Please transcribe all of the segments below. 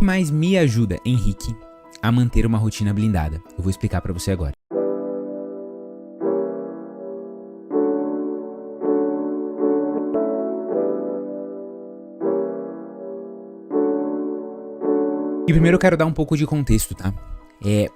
que mais me ajuda, Henrique, a manter uma rotina blindada? Eu vou explicar pra você agora. E primeiro eu quero dar um pouco de contexto, tá?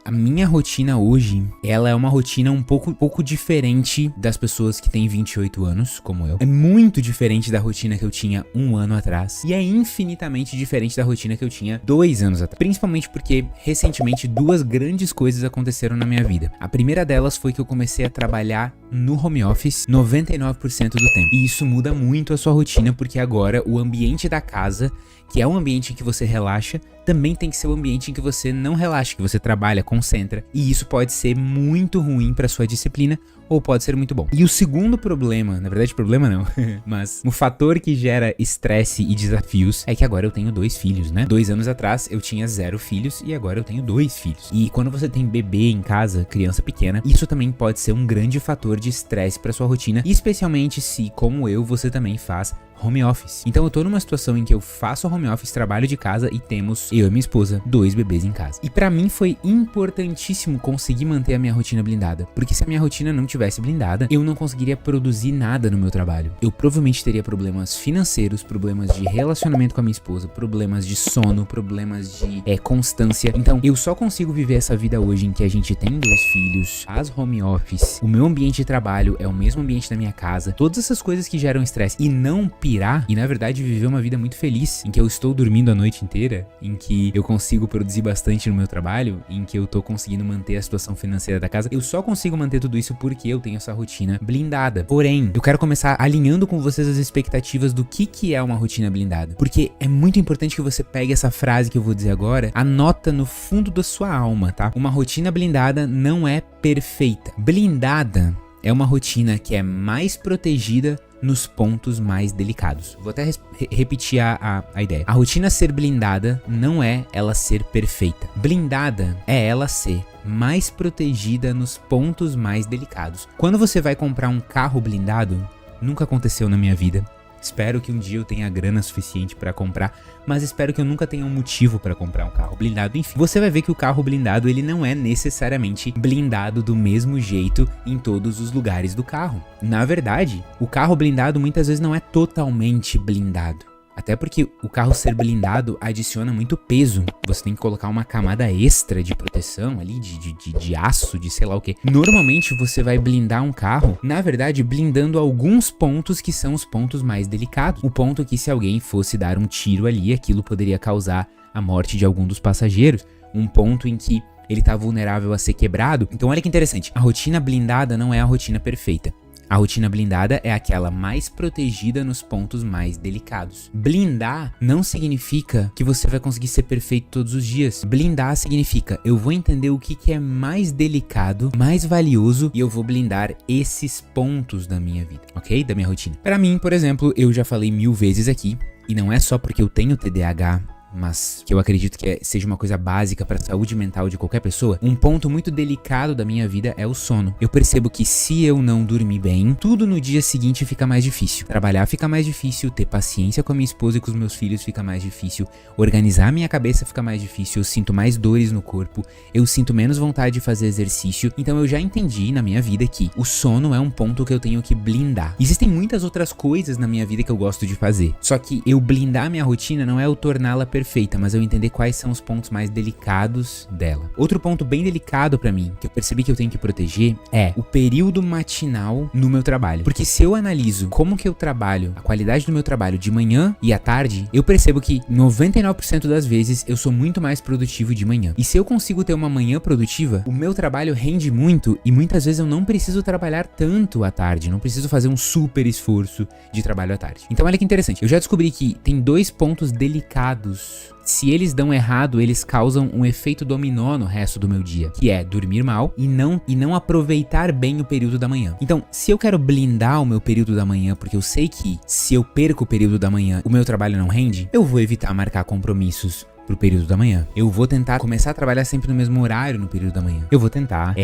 A minha rotina hoje, ela é uma rotina um pouco diferente das pessoas que têm 28 anos, como eu. É muito diferente da rotina que eu tinha 1 ano atrás. E é infinitamente diferente da rotina que eu tinha 2 anos atrás. Principalmente porque, recentemente, 2 grandes coisas aconteceram na minha vida. A primeira delas foi que eu comecei a trabalhar no home office 99% do tempo. E isso muda muito a sua rotina, porque agora o ambiente da casa, que é um ambiente em que você relaxa, também tem que ser um ambiente em que você não relaxa, que você trabalha, concentra. E isso pode ser muito ruim para sua disciplina ou pode ser muito bom. E o segundo problema, na verdade problema não, mas o fator que gera estresse e desafios é que agora eu tenho 2 filhos, né? 2 anos atrás eu tinha 0 filhos e agora eu tenho 2 filhos. E quando você tem bebê em casa, criança pequena, isso também pode ser um grande fator de estresse para sua rotina, especialmente se, como eu, você também faz home office. Então eu tô numa situação em que eu faço home office, trabalho de casa e temos, eu e minha esposa, 2 bebês em casa. E pra mim foi importantíssimo conseguir manter a minha rotina blindada, porque se a minha rotina não tivesse blindada, eu não conseguiria produzir nada no meu trabalho. Eu provavelmente teria problemas financeiros, problemas de relacionamento com a minha esposa, problemas de sono, problemas de constância. Então eu só consigo viver essa vida hoje em que a gente tem 2 filhos, faz home office, o meu ambiente de trabalho é o mesmo ambiente da minha casa, todas essas coisas que geram estresse e não pirar, e na verdade viver uma vida muito feliz, em que eu estou dormindo a noite inteira, em que eu consigo produzir bastante no meu trabalho, em que eu tô conseguindo manter a situação financeira da casa. Eu só consigo manter tudo isso porque eu tenho essa rotina blindada. Porém, eu quero começar alinhando com vocês as expectativas do que é uma rotina blindada, porque é muito importante que você pegue essa frase que eu vou dizer agora, anota no fundo da sua alma, tá? Uma rotina blindada não é perfeita. Blindada é uma rotina que é mais protegida nos pontos mais delicados. Vou até repetir a ideia. A rotina ser blindada não é ela ser perfeita. Blindada é ela ser mais protegida nos pontos mais delicados. Quando você vai comprar um carro blindado, nunca aconteceu na minha vida. Espero que um dia eu tenha grana suficiente para comprar, mas espero que eu nunca tenha um motivo para comprar um carro blindado. Enfim, você vai ver que o carro blindado ele não é necessariamente blindado do mesmo jeito em todos os lugares do carro. Na verdade, o carro blindado muitas vezes não é totalmente blindado. Até porque o carro ser blindado adiciona muito peso. Você tem que colocar uma camada extra de proteção ali, de aço, de sei lá o que. Normalmente você vai blindar um carro, na verdade, blindando alguns pontos que são os pontos mais delicados. O ponto que se alguém fosse dar um tiro ali, aquilo poderia causar a morte de algum dos passageiros. Um ponto em que ele tá vulnerável a ser quebrado. Então olha que interessante, a rotina blindada não é a rotina perfeita. A rotina blindada é aquela mais protegida nos pontos mais delicados. Blindar não significa que você vai conseguir ser perfeito todos os dias. Blindar significa, eu vou entender o que é mais delicado, mais valioso, e eu vou blindar esses pontos da minha vida, ok? Da minha rotina. Para mim, por exemplo, eu já falei 1000 vezes aqui, e não é só porque eu tenho TDAH, mas que eu acredito que seja uma coisa básica para a saúde mental de qualquer pessoa, um ponto muito delicado da minha vida é o sono. Eu percebo que se eu não dormir bem, tudo no dia seguinte fica mais difícil. Trabalhar fica mais difícil, ter paciência com a minha esposa e com os meus filhos fica mais difícil, organizar a minha cabeça fica mais difícil, eu sinto mais dores no corpo, eu sinto menos vontade de fazer exercício. Então eu já entendi na minha vida que o sono é um ponto que eu tenho que blindar. Existem muitas outras coisas na minha vida que eu gosto de fazer, só que eu blindar minha rotina não é eu torná-la perfeita, mas eu entender quais são os pontos mais delicados dela. Outro ponto bem delicado pra mim, que eu percebi que eu tenho que proteger, é o período matinal no meu trabalho. Porque se eu analiso como que eu trabalho, a qualidade do meu trabalho de manhã e à tarde, eu percebo que 99% das vezes eu sou muito mais produtivo de manhã. E se eu consigo ter uma manhã produtiva, o meu trabalho rende muito e muitas vezes eu não preciso trabalhar tanto à tarde, não preciso fazer um super esforço de trabalho à tarde. Então olha que interessante, eu já descobri que tem 2 pontos delicados. Se eles dão errado, eles causam um efeito dominó no resto do meu dia, que é dormir mal e não aproveitar bem o período da manhã. Então, se eu quero blindar o meu período da manhã, porque eu sei que se eu perco o período da manhã, o meu trabalho não rende, eu vou evitar marcar compromissos pro período da manhã. Eu vou tentar começar a trabalhar sempre no mesmo horário no período da manhã. Eu vou tentar,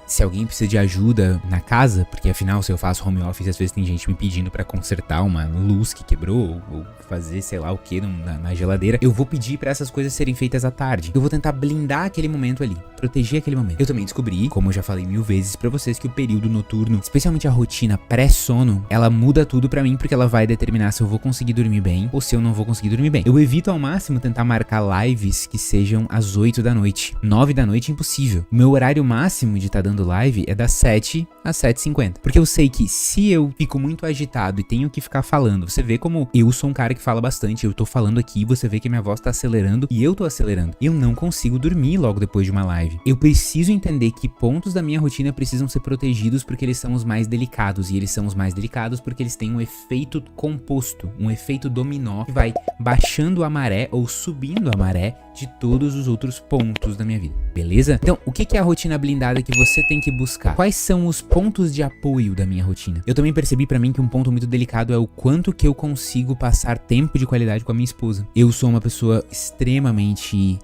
se alguém precisa de ajuda na casa, porque afinal, se eu faço home office, às vezes tem gente me pedindo pra consertar uma luz que quebrou, ou fazer sei lá o que na geladeira, eu vou pedir pra essas coisas serem feitas à tarde. Eu vou tentar blindar aquele momento ali, proteger aquele momento. Eu também descobri, como eu já falei 1000 vezes pra vocês, que o período noturno, especialmente a rotina pré-sono, ela muda tudo pra mim, porque ela vai determinar se eu vou conseguir dormir bem ou se eu não vou conseguir dormir bem. Eu evito ao máximo tentar marcar lives que sejam às 8 da noite. 9 da noite, impossível. O meu horário máximo de estar dando live é das 7 às 7h50. Porque eu sei que se eu fico muito agitado e tenho que ficar falando, você vê como eu sou um cara que fala bastante, eu tô falando aqui, você vê que minha voz tá acelerando e eu tô acelerando. Eu não consigo dormir logo depois de uma live. Eu preciso entender que pontos da minha rotina precisam ser protegidos porque eles são os mais delicados. E eles são os mais delicados porque eles têm um efeito composto, um efeito dominó que vai baixando a maré ou subindo a maré de todos os outros pontos da minha vida, beleza? Então, o que é a rotina blindada que você tem que buscar? Quais são os pontos de apoio da minha rotina? Eu também percebi pra mim que um ponto muito delicado é o quanto que eu consigo passar tempo de qualidade com a minha esposa. Eu sou uma pessoa extremamente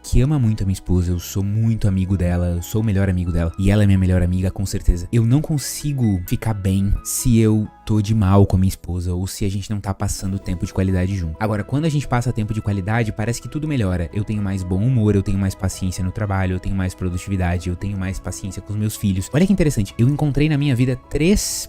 que ama muito a minha esposa, eu sou muito amigo dela, eu sou o melhor amigo dela e ela é minha melhor amiga, com certeza. Eu não consigo ficar bem se eu tô de mal com a minha esposa ou se a gente não tá passando tempo de qualidade junto. Agora, quando a gente passa tempo de qualidade, parece que tudo melhora. Eu tenho mais bom humor, eu tenho mais paciência no trabalho, eu tenho mais produtividade, eu tenho mais paciência com os meus filhos. Olha que interessante, eu encontrei na minha vida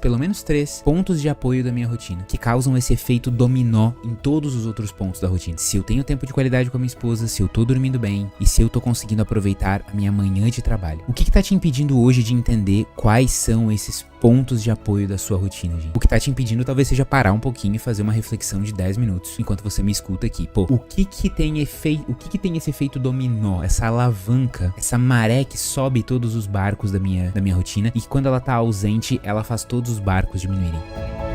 pelo menos três pontos de apoio da minha rotina, que causam esse efeito dominó em todos os outros pontos da rotina. Se eu tenho tempo de qualidade com a minha esposa, se eu tô dormindo bem e se eu tô conseguindo aproveitar a minha manhã de trabalho. O que tá te impedindo hoje de entender quais são esses pontos de apoio da sua rotina, gente? O que tá te impedindo talvez seja parar um pouquinho e fazer uma reflexão de 10 minutos enquanto você me escuta aqui. Pô, o que tem esse efeito dominó, essa alavanca, essa maré que sobe todos os barcos da minha rotina e que quando ela tá ausente, ela faz todos os barcos diminuírem?